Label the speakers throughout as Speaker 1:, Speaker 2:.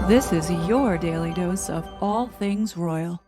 Speaker 1: This is your daily dose of all things royal.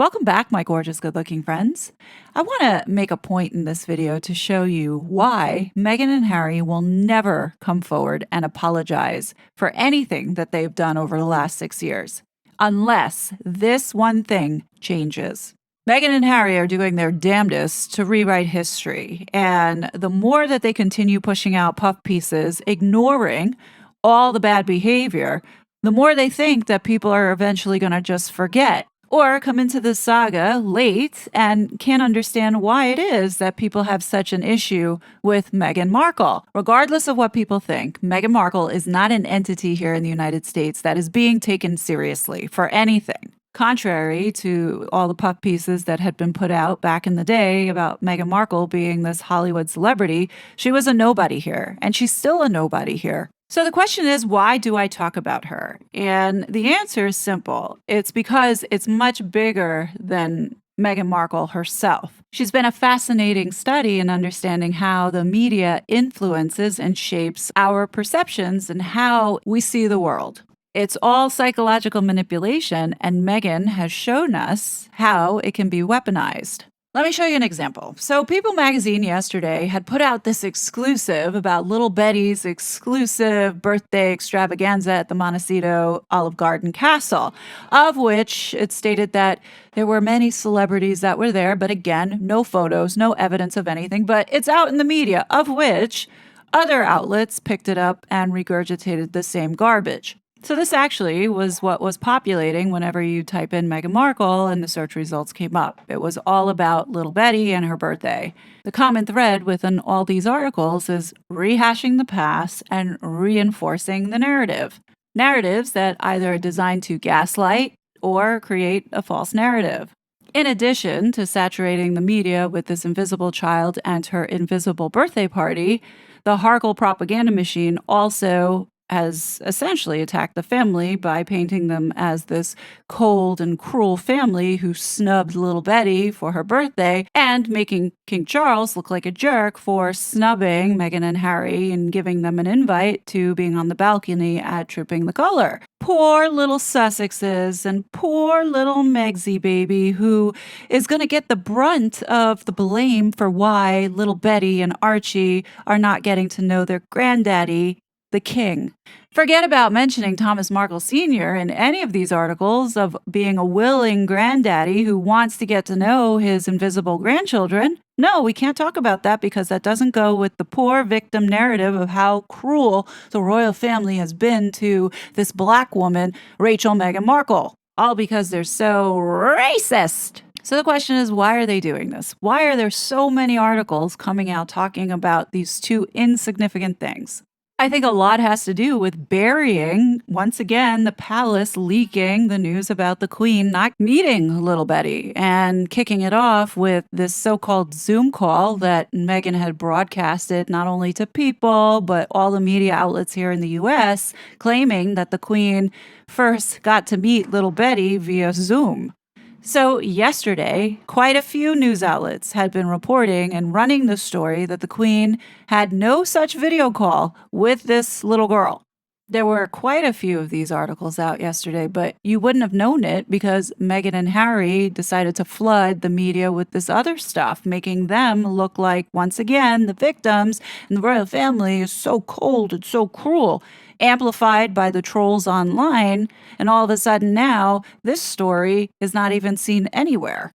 Speaker 1: Welcome back, my gorgeous, good-looking friends. I want to make a point in this video to show you why Meghan and Harry will never come forward and apologize for anything that they've done over the last 6 years, unless this one thing changes. Meghan and Harry are doing their damnedest to rewrite history, and the more that they continue pushing out puff pieces, ignoring all the bad behavior, the more they think that people are eventually going to just forget or come into this saga late and can't understand why it is that people have such an issue with Meghan Markle. Regardless of what people think, Meghan Markle is not an entity here in the United States that is being taken seriously for anything. Contrary to all the puff pieces that had been put out back in the day about Meghan Markle being this Hollywood celebrity, she was a nobody here, and she's still a nobody here. So the question is, why do I talk about her? And the answer is simple. It's because it's much bigger than Meghan Markle herself. She's been a fascinating study in understanding how the media influences and shapes our perceptions and how we see the world. It's all psychological manipulation, and Meghan has shown us how it can be weaponized. Let me show you an example. So People magazine yesterday had put out this exclusive about little Betty's exclusive birthday extravaganza at the Montecito Olive Garden Castle, of which it stated that there were many celebrities that were there, but again, no photos, no evidence of anything, but it's out in the media, of which other outlets picked it up and regurgitated the same garbage. So this actually was what was populating whenever you type in Meghan Markle and the search results came up. It was all about little Betty and her birthday. The common thread within all these articles is rehashing the past and reinforcing the narrative. Narratives that either are designed to gaslight or create a false narrative. In addition to saturating the media with this invisible child and her invisible birthday party, the Harkle propaganda machine also has essentially attacked the family by painting them as this cold and cruel family who snubbed little Betty for her birthday and making King Charles look like a jerk for snubbing Meghan and Harry and giving them an invite to being on the balcony at Tripping the Color. Poor little Sussexes and poor little Megsy baby who is going to get the brunt of the blame for why little Betty and Archie are not getting to know their granddaddy, the king. Forget about mentioning Thomas Markle Sr. in any of these articles of being a willing granddaddy who wants to get to know his invisible grandchildren. No, we can't talk about that because that doesn't go with the poor victim narrative of how cruel the royal family has been to this black woman, Rachel Meghan Markle, all because they're so racist. So the question is, why are they doing this? Why are there so many articles coming out talking about these two insignificant things? I think a lot has to do with burying, once again, the palace leaking the news about the Queen not meeting little Betty and kicking it off with this so-called Zoom call that Meghan had broadcasted not only to People, but all the media outlets here in the U.S., claiming that the Queen first got to meet little Betty via Zoom. So yesterday, quite a few news outlets had been reporting and running the story that the Queen had no such video call with this little girl. There were quite a few of these articles out yesterday, but you wouldn't have known it because Meghan and Harry decided to flood the media with this other stuff, making them look like, once again, the victims and the royal family is so cold and so cruel, amplified by the trolls online, and all of a sudden now, this story is not even seen anywhere.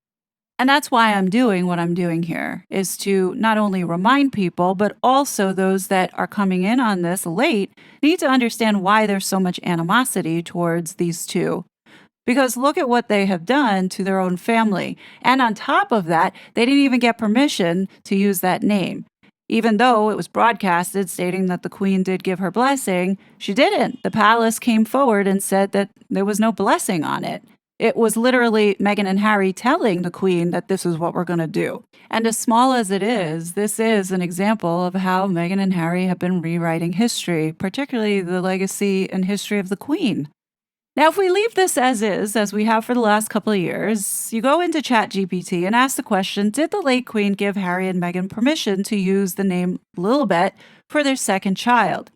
Speaker 1: And that's why I'm doing what I'm doing here, is to not only remind people, but also those that are coming in on this late need to understand why there's so much animosity towards these two. Because look at what they have done to their own family. And on top of that, they didn't even get permission to use that name. Even though it was broadcasted stating that the Queen did give her blessing, she didn't. The palace came forward and said that there was no blessing on it. It was literally Meghan and Harry telling the Queen that this is what we're going to do. And as small as it is, this is an example of how Meghan and Harry have been rewriting history, particularly the legacy and history of the Queen. Now, if we leave this as is, as we have for the last couple of years, you go into ChatGPT and ask the question, did the late Queen give Harry and Meghan permission to use the name Lilibet for their second child?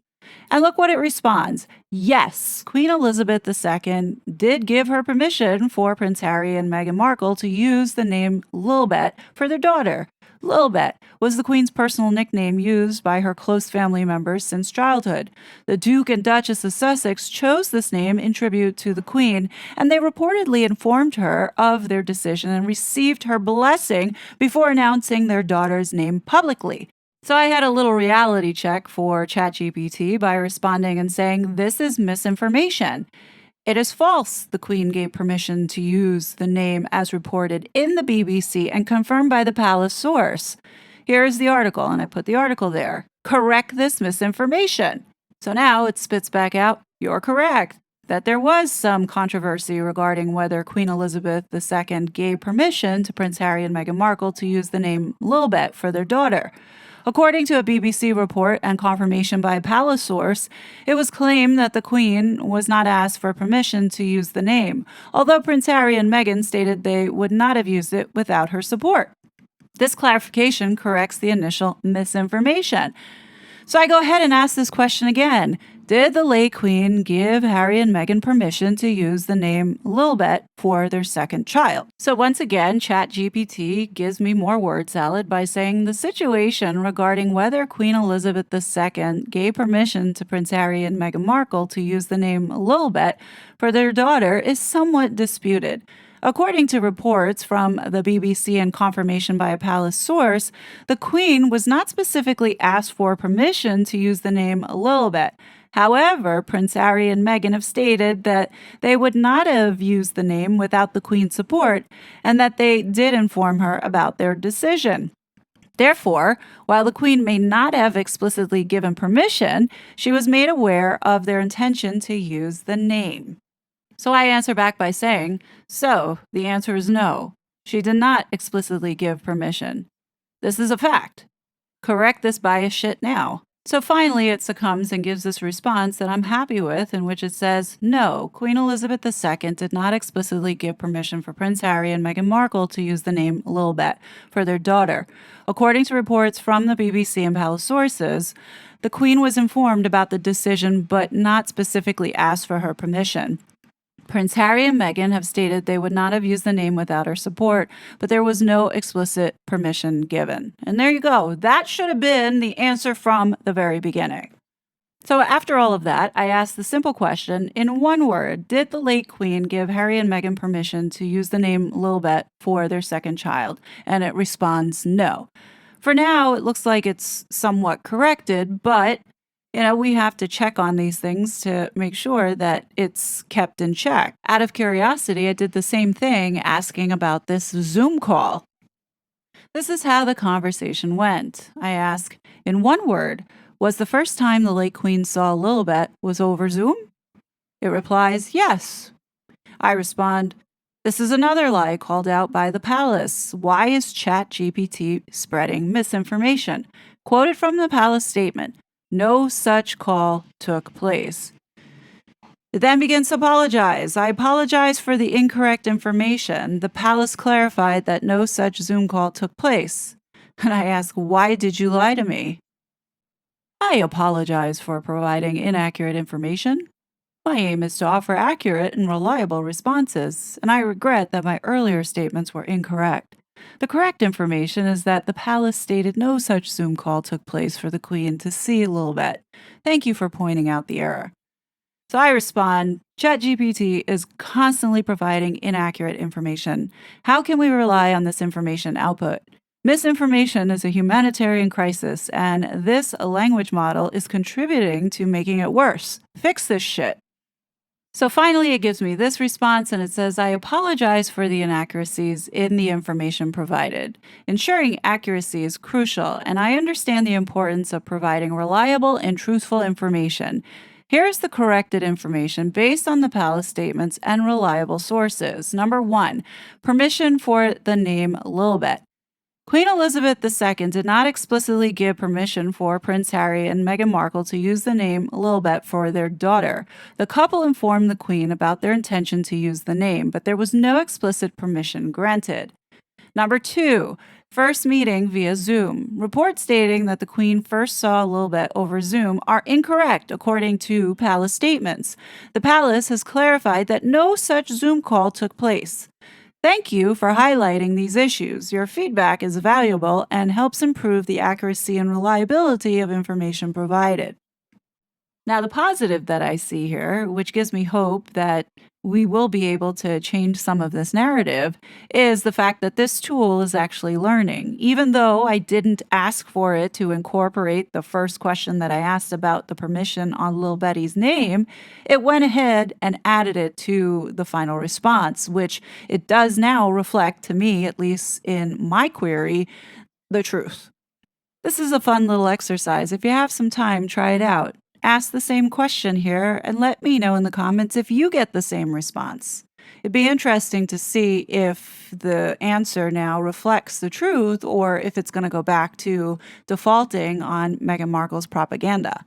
Speaker 1: And look what it responds. Yes, Queen Elizabeth II did give her permission for Prince Harry and Meghan Markle to use the name Lilibet for their daughter. Lilibet was the Queen's personal nickname used by her close family members since childhood. The Duke and Duchess of Sussex chose this name in tribute to the Queen, and they reportedly informed her of their decision and received her blessing before announcing their daughter's name publicly. So I had a little reality check for ChatGPT by responding and saying, "This is misinformation. It is false. The Queen gave permission to use the name as reported in the BBC and confirmed by the palace source. Here is the article," and I put the article there. "Correct this misinformation." So now it spits back out, "You're correct, that there was some controversy regarding whether Queen Elizabeth II gave permission to Prince Harry and Meghan Markle to use the name Lilibet for their daughter. According to a BBC report and confirmation by a palace source, it was claimed that the Queen was not asked for permission to use the name, although Prince Harry and Meghan stated they would not have used it without her support. This clarification corrects the initial misinformation. So I go ahead and ask this question again. Did the late Queen give Harry and Meghan permission to use the name Lilibet for their second child? So once again, ChatGPT gives me more word salad by saying the situation regarding whether Queen Elizabeth II gave permission to Prince Harry and Meghan Markle to use the name Lilibet for their daughter is somewhat disputed. According to reports from the BBC and confirmation by a palace source, the Queen was not specifically asked for permission to use the name Lilibet. However, Prince Harry and Meghan have stated that they would not have used the name without the Queen's support and that they did inform her about their decision. Therefore, while the Queen may not have explicitly given permission, she was made aware of their intention to use the name. So I answer back by saying, so the answer is no. She did not explicitly give permission. This is a fact. Correct this bias shit now. So finally, it succumbs and gives this response that I'm happy with, in which it says, no, Queen Elizabeth II did not explicitly give permission for Prince Harry and Meghan Markle to use the name Lilibet for their daughter. According to reports from the BBC and palace sources, the Queen was informed about the decision but not specifically asked for her permission. Prince Harry and Meghan have stated they would not have used the name without her support, but there was no explicit permission given. And there you go. That should have been the answer from the very beginning. So after all of that, I asked the simple question, in one word, did the late Queen give Harry and Meghan permission to use the name Lilibet for their second child? And it responds no. For now, it looks like it's somewhat corrected, but we have to check on these things to make sure that it's kept in check. Out of curiosity, I did the same thing asking about this Zoom call. This is how the conversation went. I ask, in one word, was the first time the late Queen saw Lilibet was over Zoom? It replies, yes. I respond, this is another lie called out by the palace. Why is ChatGPT spreading misinformation? Quoted from the palace statement. No such call took place. It then begins to apologize. I apologize for the incorrect information. The palace clarified that no such Zoom call took place. And I ask, why did you lie to me? I apologize for providing inaccurate information. My aim is to offer accurate and reliable responses, and I regret that my earlier statements were incorrect. The correct information is that the palace stated no such Zoom call took place for the Queen to see Lilibet. Thank you for pointing out the error. So I respond, ChatGPT is constantly providing inaccurate information. How can we rely on this information output? Misinformation is a humanitarian crisis, and this language model is contributing to making it worse. Fix this shit. So finally, it gives me this response, and it says, I apologize for the inaccuracies in the information provided. Ensuring accuracy is crucial, and I understand the importance of providing reliable and truthful information. Here is the corrected information based on the palace statements and reliable sources. Number 1, permission for the name Lilibet. Queen Elizabeth II did not explicitly give permission for Prince Harry and Meghan Markle to use the name Lilibet for their daughter. The couple informed the Queen about their intention to use the name, but there was no explicit permission granted. Number 2, First meeting via Zoom. Reports stating that the Queen first saw Lilibet over Zoom are incorrect according to palace statements. The palace has clarified that no such Zoom call took place. Thank you for highlighting these issues. Your feedback is valuable and helps improve the accuracy and reliability of information provided. Now, the positive that I see here, which gives me hope that we will be able to change some of this narrative, is the fact that this tool is actually learning. Even though I didn't ask for it to incorporate the first question that I asked about the permission on Lil Betty's name, it went ahead and added it to the final response, which it does now reflect to me, at least in my query, the truth. This is a fun little exercise. If you have some time, try it out. Ask the same question here and let me know in the comments if you get the same response. It'd be interesting to see if the answer now reflects the truth or if it's going to go back to defaulting on Meghan Markle's propaganda.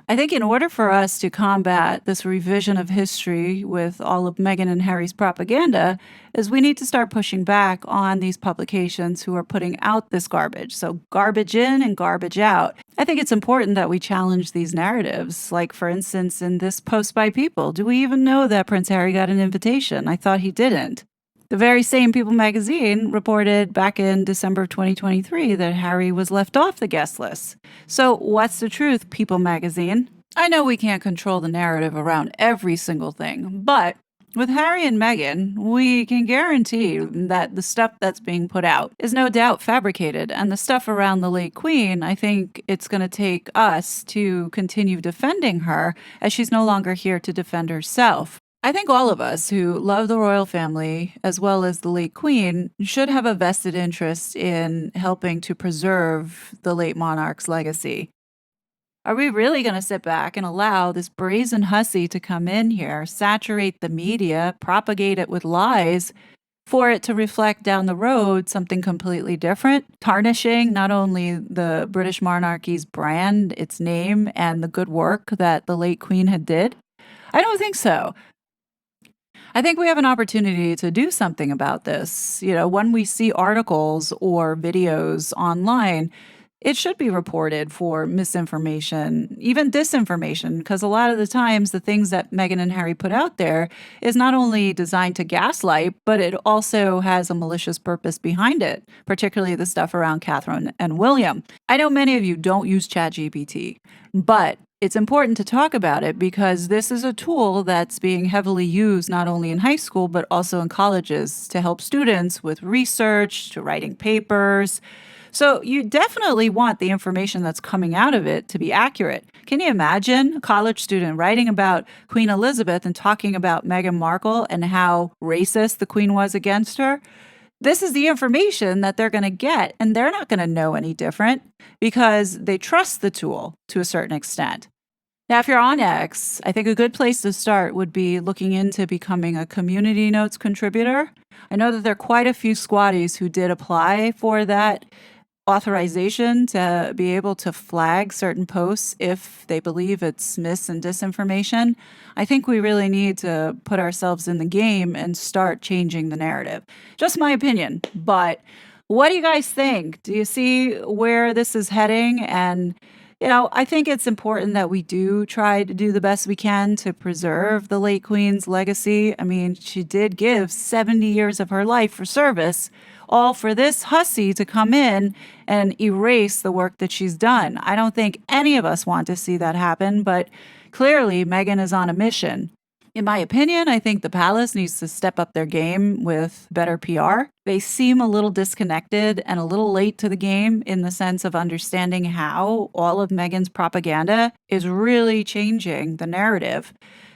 Speaker 1: I think in order for us to combat this revision of history with all of Meghan and Harry's propaganda, is we need to start pushing back on these publications who are putting out this garbage. So garbage in and garbage out. I think it's important that we challenge these narratives. Like, for instance, in this post by People, do we even know that Prince Harry got an invitation? I thought he didn't. The very same People magazine reported back in December of 2023 that Harry was left off the guest list. So what's the truth, People magazine? I know we can't control the narrative around every single thing, but with Harry and Meghan, we can guarantee that the stuff that's being put out is no doubt fabricated. And the stuff around the late Queen, I think it's going to take us to continue defending her as she's no longer here to defend herself. I think all of us who love the royal family, as well as the late Queen, should have a vested interest in helping to preserve the late monarch's legacy. Are we really going to sit back and allow this brazen hussy to come in here, saturate the media, propagate it with lies, for it to reflect down the road something completely different, tarnishing not only the British monarchy's brand, its name, and the good work that the late Queen had did? I don't think so. I think we have an opportunity to do something about this. When we see articles or videos online, it should be reported for misinformation, even disinformation, because a lot of the times the things that Meghan and Harry put out there is not only designed to gaslight, but it also has a malicious purpose behind it, particularly the stuff around Catherine and William. I know many of you don't use ChatGPT, but it's important to talk about it because this is a tool that's being heavily used not only in high school, but also in colleges to help students with research, to writing papers. So you definitely want the information that's coming out of it to be accurate. Can you imagine a college student writing about Queen Elizabeth and talking about Meghan Markle and how racist the Queen was against her? This is the information that they're going to get, and they're not going to know any different because they trust the tool to a certain extent. Now, if you're on X, I think a good place to start would be looking into becoming a community notes contributor. I know that there are quite a few squatties who did apply for that authorization to be able to flag certain posts if they believe it's mis and disinformation. I think we really need to put ourselves in the game and start changing the narrative. Just my opinion, but what do you guys think? Do you see where this is heading? And I think it's important that we do try to do the best we can to preserve the late Queen's legacy. I mean, she did give 70 years of her life for service, all for this hussy to come in and erase the work that she's done. I don't think any of us want to see that happen, but clearly Meghan is on a mission. In my opinion, I think the palace needs to step up their game with better PR. They seem a little disconnected and a little late to the game in the sense of understanding how all of Meghan's propaganda is really changing the narrative.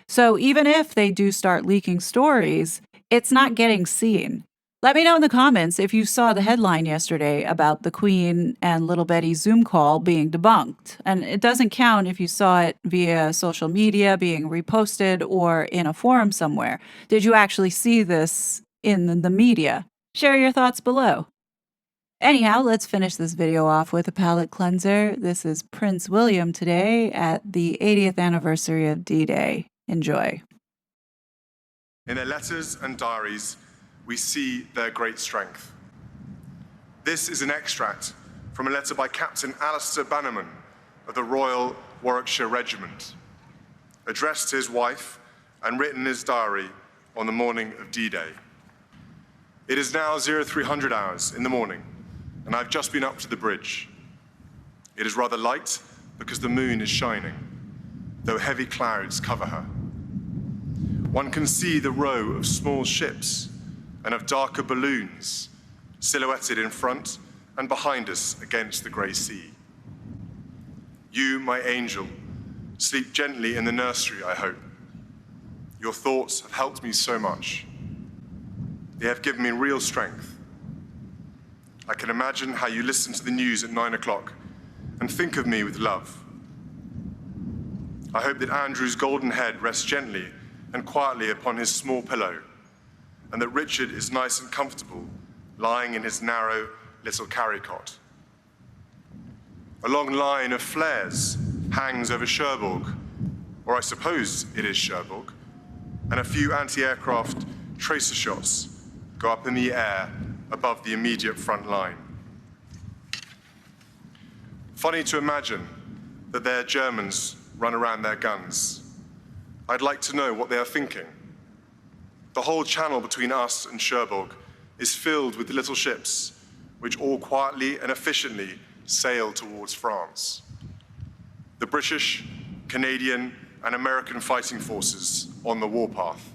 Speaker 1: So even if they do start leaking stories, it's not getting seen. Let me know in the comments if you saw the headline yesterday about the Queen and Little Betty's Zoom call being debunked. And it doesn't count if you saw it via social media being reposted or in a forum somewhere. Did you actually see this in the media? Share your thoughts below. Anyhow, let's finish this video off with a palate cleanser. This is Prince William today at the 80th anniversary of D-Day. Enjoy.
Speaker 2: In their letters and diaries, we see their great strength. This is an extract from a letter by Captain Alistair Bannerman of the Royal Warwickshire Regiment, addressed to his wife and written in his diary on the morning of D-Day. It is now 0300 hours in the morning, and I've just been up to the bridge. It is rather light because the moon is shining, though heavy clouds cover her. One can see the row of small ships and of darker balloons silhouetted in front and behind us against the grey sea. You, my angel, sleep gently in the nursery, I hope. Your thoughts have helped me so much. They have given me real strength. I can imagine how you listen to the news at 9 o'clock and think of me with love. I hope that Andrew's golden head rests gently and quietly upon his small pillow, and that Richard is nice and comfortable, lying in his narrow little carry cot. A long line of flares hangs over Cherbourg, or I suppose it is Cherbourg, and a few anti-aircraft tracer shots go up in the air above the immediate front line. Funny to imagine that their Germans run around their guns. I'd like to know what they are thinking. The whole channel between us and Cherbourg is filled with little ships, which all quietly and efficiently sail towards France. The British, Canadian, and American fighting forces on the warpath.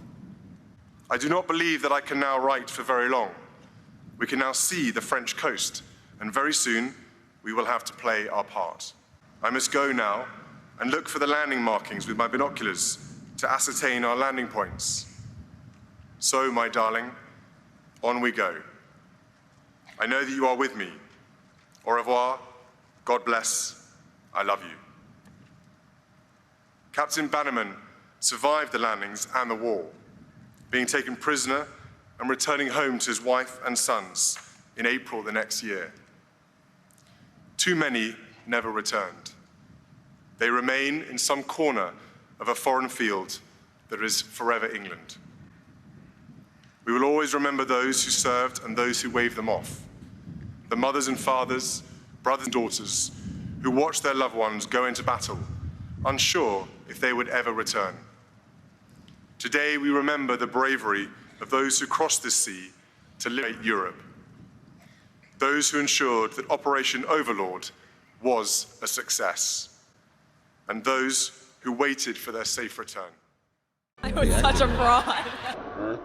Speaker 2: I do not believe that I can now write for very long. We can now see the French coast, and very soon we will have to play our part. I must go now and look for the landing markings with my binoculars to ascertain our landing points. So, my darling, on we go. I know that you are with me. Au revoir, God bless, I love you. Captain Bannerman survived the landings and the war, being taken prisoner and returning home to his wife and sons in April the next year. Too many never returned. They remain in some corner of a foreign field that is forever England. We will always remember those who served and those who waved them off, the mothers and fathers, brothers and daughters who watched their loved ones go into battle, unsure if they would ever return. Today we remember the bravery of those who crossed this sea to liberate Europe, those who ensured that Operation Overlord was a success, and those who waited for their safe return.
Speaker 3: I was such a fraud.